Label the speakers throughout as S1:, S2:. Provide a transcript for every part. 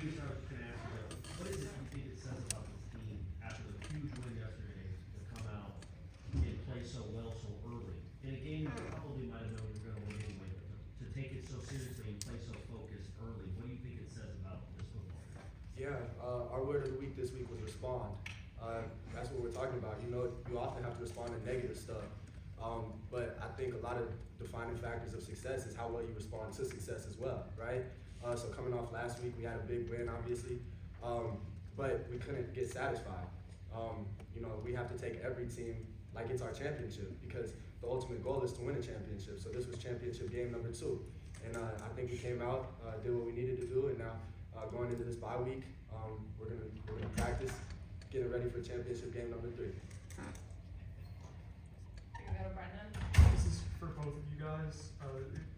S1: Deuce, I was going to ask you, what is it you think it says about this team after the huge win yesterday to come out and play so well so early? In a game you probably might have known you were going to win anyway, but to take it so seriously and play so focused early, what do you think it says about this football team?
S2: Yeah, our word of the week this week was respond. That's what we're talking about. You know, you often have to respond to negative stuff. But I think a lot of defining factors of success is how well you respond to success as well, right? So coming off last week, we had a big win, obviously, but we couldn't get satisfied. You know, we have to take every team like it's our championship because the ultimate goal is to win a championship. So this was championship game number 2. And I think we came out, did what we needed to do, and now going into this bye week, we're gonna practice, getting ready for championship game number 3.
S3: This is for both of you guys.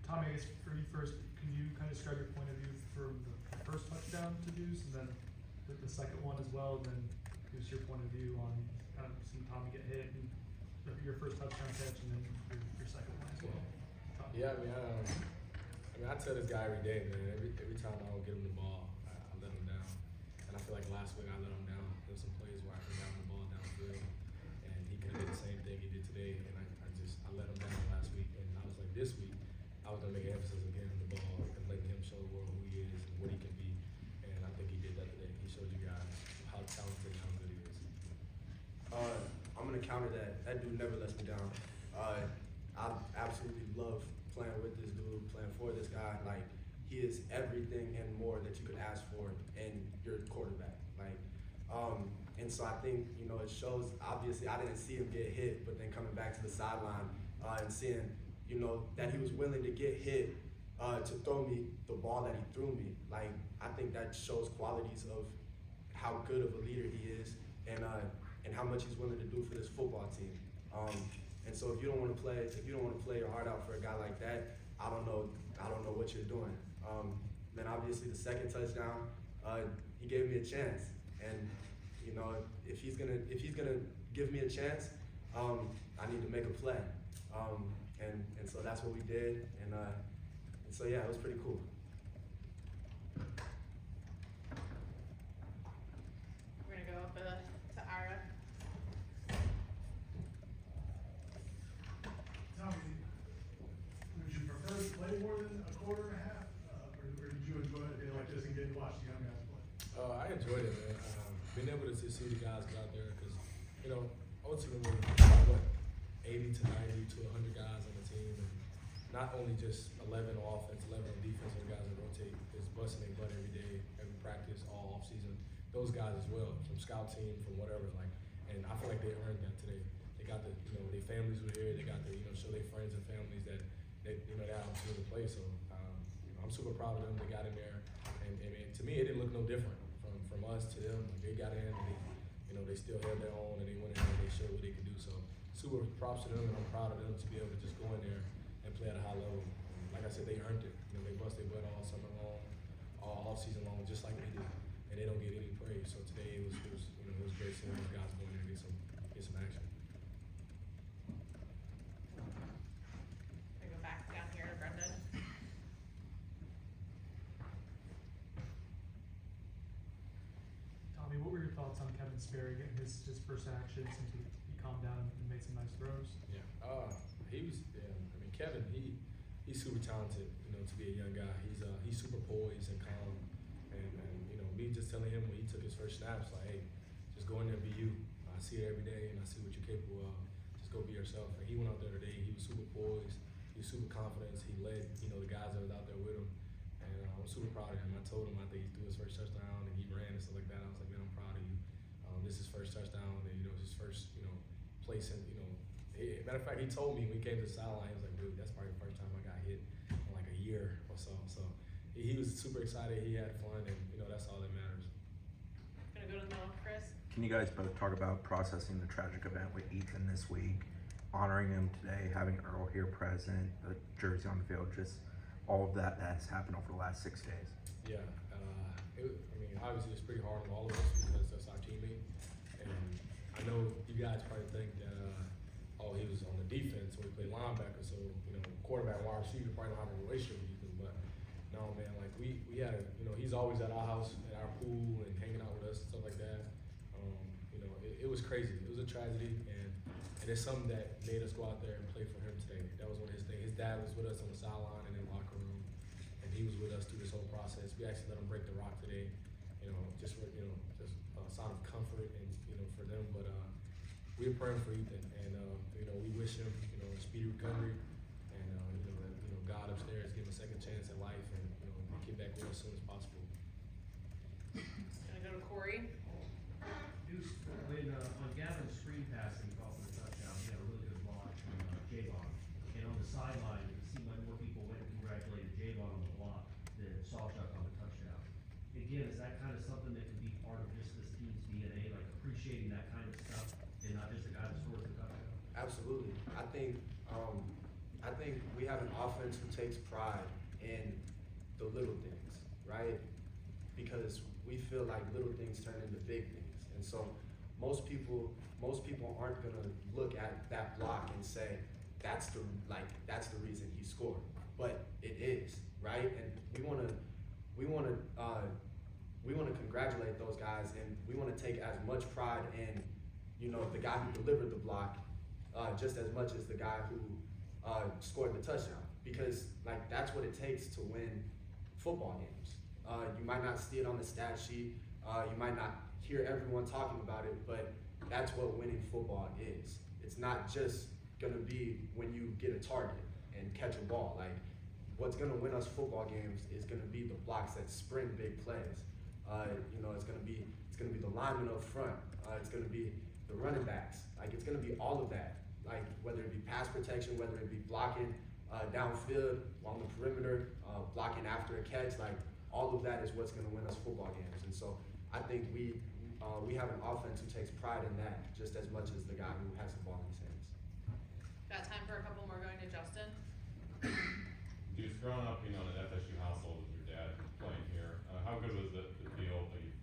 S3: Tommy, I guess for you first, can you kind of describe your point of view from the first touchdown to Deuce and then the second one as well, and then give us your point of view on kind of seeing Tommy get hit and your first touchdown catch and then your second one as well. Tommy.
S4: Yeah, I tell this guy every day, man, every time I don't get him the ball, I let him down. And I feel like last week I let him down. There were some plays where I could have the ball downfield and he could have did the same thing he did today, and I let him down last week, and I was like, this week I was gonna make an emphasis of getting him the ball and letting him show the world who he is and what he can be, and I think he did that today. He showed you guys how talented and how good he is.
S2: I'm gonna counter that. That dude never lets me down. I absolutely love playing with this dude, playing for this guy. Like, he is everything and more that you could ask for in your quarterback. Like, and so I think, you know, it shows, obviously I didn't see him get hit, but then coming back to the sideline and seeing, you know, that he was willing to get hit to throw me the ball that he threw me. Like, I think that shows qualities of how good of a leader he is and how much he's willing to do for this football team. And so if you don't want to play your heart out for a guy like that, I don't know what you're doing. Then obviously the second touchdown, he gave me a chance, and you know, if he's gonna give me a chance, I need to make a play, and so that's what we did, and so yeah, it was pretty cool.
S5: We're gonna go up to Ira.
S6: Tommy, would you prefer to play more than a quarter and a half, or did you enjoy a day like this and get to watch the young guys play?
S4: I enjoyed it, man. Being able to see the guys get out there, because, you know, ultimately, 80 to 90 to 100 guys on the team, and not only just 11 on offense, 11 on defense, and the guys that rotate, is busting their butt every day, every practice, all off season. Those guys as well, from scout team, from whatever, like, and I feel like they earned that today. They got you know, their families were here. They got to, you know, show their friends and families that they, you know, they had an opportunity to play. So, you know, I'm super proud of them. They got in there, and to me, it didn't look no different from us to them. Like, they got in, and they, you know, they still held their own, and they went in and they showed what they could do. So, super props to them, and I'm proud of them to be able to just go in there and play at a high level. And like I said, they earned it. You know, they bust their butt all summer long, all season long, just like we did, and they don't get any praise. So today it was you know, it was great seeing those guys go in there and get some action.
S5: We go back down here to Brendan.
S3: Tommy, what were your thoughts on Kevin Sperry getting his first action since he calmed down and made some nice throws?
S4: Yeah, he was. Yeah, I mean, Kevin, he's super talented. You know, to be a young guy, he's super poised and calm. And you know, me just telling him when he took his first snaps, like, hey, just go in there and be you. I see it every day, and I see what you're capable of. Just go be yourself. And he went out there today. He was super poised. He was super confident. He led, you know, the guys that was out there with him. And I'm super proud of him. I told him I think he threw his first touchdown and he ran and stuff like that. I was like, man, I'm proud of you. This is his first touchdown, and you know, his first, you know, place in, you know. Matter of fact, he told me when we came to the sideline, he was like, dude, that's probably the first time I got hit in like a year or so. So he was super excited. He had fun, and you know, that's all that matters.
S5: Gonna go to the middle, Chris.
S7: Can you guys both talk about processing the tragic event with Ethan this week, honoring him today, having Earl here present, the jersey on the field, just all of that has happened over the last 6 days?
S4: Yeah, I mean, obviously it's pretty hard on all of us because that's our teammate, and I know you guys probably think that, he was on the defense when we played linebacker, so, you know, quarterback, wide receiver probably don't have a relationship with Ethan, but No, man, like we had, he's always at our house, at our pool, and hanging out with us and stuff like that. It was crazy. It was a tragedy, and it's something that made us go out there and play for him today. That was one of his things. His dad was with us on the sideline and in the locker room, and he was with us through this whole process. We actually let him break the rock today, just for, just a sign of comfort and, for them. But we were praying for Ethan, and, we wish him, a speedy recovery, and, God upstairs give him a second chance at life, and, get back with us as soon as possible.
S5: Gonna go to Corey.
S1: Deuce, when, on Gavin's screen pass that he caught for the touchdown, he had a really good block from, Javon. And on the sideline, it seemed like more people went and congratulated Javon on the block than Sawchuck on the touchdown. Again, is that kind of something that could be part of just this team's DNA, like appreciating that kind of stuff and not just the guy that scores the touchdown?
S2: Absolutely. I think we have an offense who takes pride in the little things, right? Because we feel like little things turn into big things. And so most people aren't gonna look at that block and say, that's the reason he scored. But it is, right? And we wanna congratulate those guys, and we wanna take as much pride in, the guy who delivered the block, just as much as the guy who scored the touchdown. Because that's what it takes to win football games. You might not see it on the stat sheet, you might not hear everyone talking about it, but that's what winning football is. It's not just gonna be when you get a target and catch a ball. What's gonna win us football games is gonna be the blocks that spring big plays. It's gonna be the linemen up front. It's gonna be the running backs. It's gonna be all of that. Whether it be pass protection, whether it be blocking downfield, on the perimeter, blocking after a catch, all of that is what's gonna win us football games. And so I think we have an offense who takes pride in that just as much as the guy who has the ball in his hands.
S5: Got time for a couple more, going to Justin.
S8: Deuce, growing up, in an FSU household with your dad playing here, how good was it to feel that you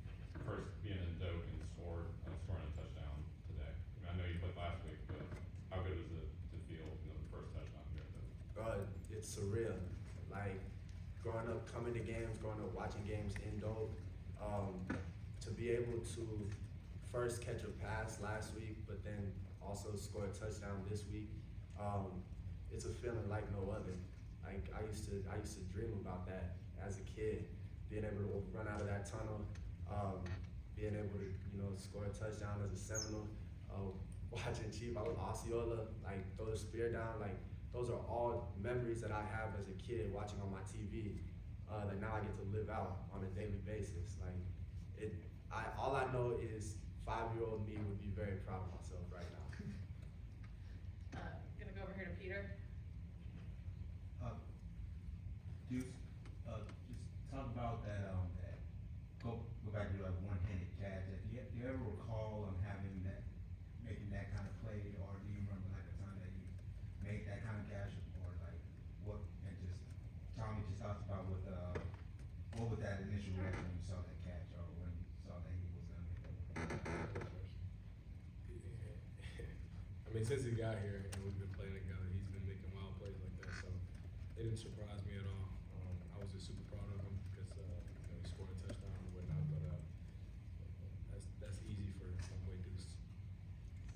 S8: first being in Doak and scoring a touchdown today? I know you played last week, but how good was it to feel, the first touchdown here at Doak?
S2: It's surreal. Growing up, coming to games, growing up watching games in Doak, to be able to first catch a pass last week, but then also score a touchdown this week, it's a feeling like no other. I used to dream about that as a kid, being able to run out of that tunnel, being able to score a touchdown as a Seminole, watching Chief Osceola throw the spear down. Those are all memories that I have as a kid watching on my TV that now I get to live out on a daily basis. All I know is 5-year-old me would be very proud of myself right now.
S5: Gonna go over here to Peter.
S9: Deuce, just talk about that, go back to that one-handed catch. Do you ever recall making that kind of play, or do you remember a time that you made that kind of catch, or what? And just Tommy just talked about what was that initial reaction when you saw that catch, or when you saw that he was gonna make that?
S4: Since he got here and we've been playing together, he's been making wild plays like that, so it didn't surprise me at all. I was just super proud of him because he scored a touchdown and whatnot, but that's easy for my boy Deuce.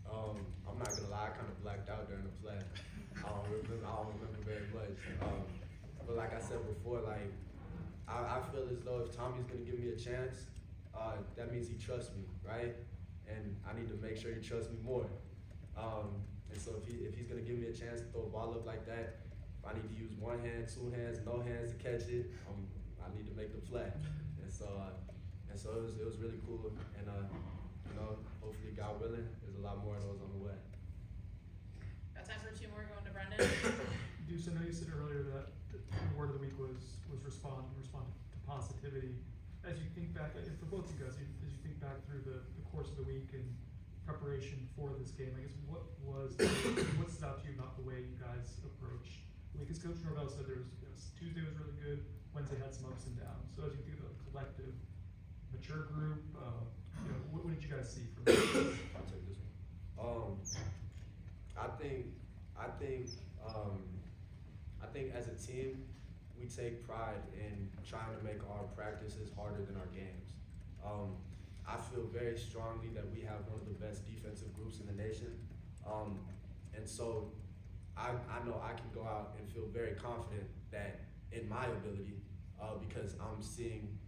S2: I'm not gonna lie, I kind of blacked out during the play. I don't remember very much. But like I said before, I feel as though if Tommy's gonna give me a chance, that means he trusts me, right? And I need to make sure he trusts me more. And so if he's gonna give me a chance to throw a ball up like that, if I need to use one hand, two hands, no hands to catch it, I need to make the play. And so it was really cool. And hopefully, God willing, there's a lot more of those on the way.
S5: Got time for 2 more, going to Brendan.
S3: Deuce, I know you said earlier that the word of the week was respond to positivity. As you think back, for both you guys, as you think back through the course of the week and preparation for this game, I guess what stood out to you about the way you guys approach? Because Coach Norvell said Tuesday was really good, Wednesday had some ups and downs. So as you think about the collective, mature group, what did you guys see from this?
S2: I'll take this one. I think as a team, we take pride in trying to make our practices harder than our games. I feel very strongly that we have one of the best defensive groups in the nation. And so I know I can go out and feel very confident that in my ability, because I'm seeing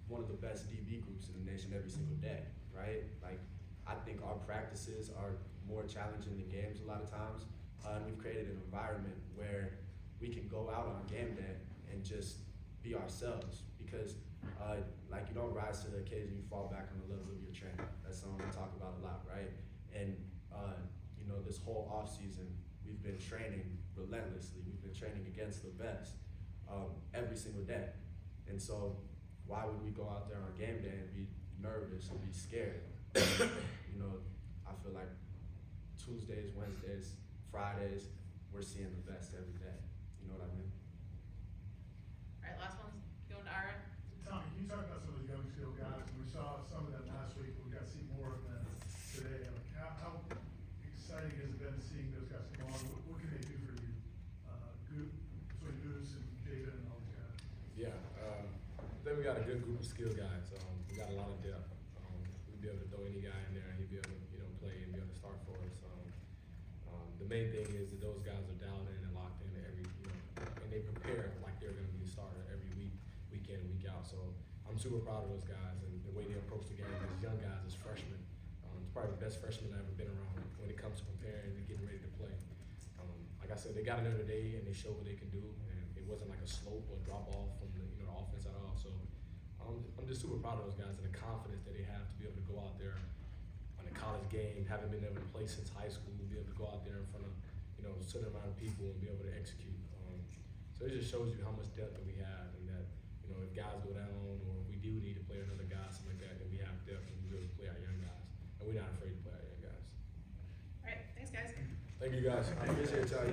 S2: one of the best DB groups in the nation every single day, right? Like, I think our practices are more challenging than games a lot of times. And we've created an environment where we can go out on game day and just be ourselves, because like, you don't rise to the occasion, you fall back on the level of your training. That's something we talk about a lot, right? And you know, this whole off season, we've been training relentlessly. We've been training against the best every single day. And so why would we go out there on game day and be nervous and be scared? You know, I feel like Tuesdays, Wednesdays, Fridays, we're seeing the best every day. You know what I mean?
S5: Alright, last one's going to Aaron.
S6: Tommy, can you talk about some of the young skill guys? We saw some of them last week, but we got to see more of them today. Like, how exciting has it been seeing those guys come on? What can they do for you? Between Goose and David and all these guys.
S4: Yeah, I think we got a good group of skill guys. We got a lot of depth. We'd be able to throw any guy in there and he'd be able to, you know, play and be able to start for us. The main thing is that those guys are dialed in and locked in every, you know, and they prepare like they're going to be a starter every week, week in and week out. So I'm super proud of those guys and the way they approach the game as young guys, as freshmen. It's probably the best freshman I've ever been around when it comes to preparing and getting ready to play. Like I said, they got another day and they showed what they can do, and it wasn't like a slope or drop off from the, you know, the offense at all. So I'm just super proud of those guys and the confidence that they have to be able to go out there on a college game, having been able to play since high school, be able to go out there in front of, you know, a certain amount of people and be able to execute. So it just shows you how much depth that we have, and that, you know, if guys go down or if we do need to play another guy, something like that, then we have depth and we're able to play our young guys, and we're not afraid to play our young guys.
S5: Alright, thanks guys.
S4: Thank you guys.
S2: I appreciate y'all.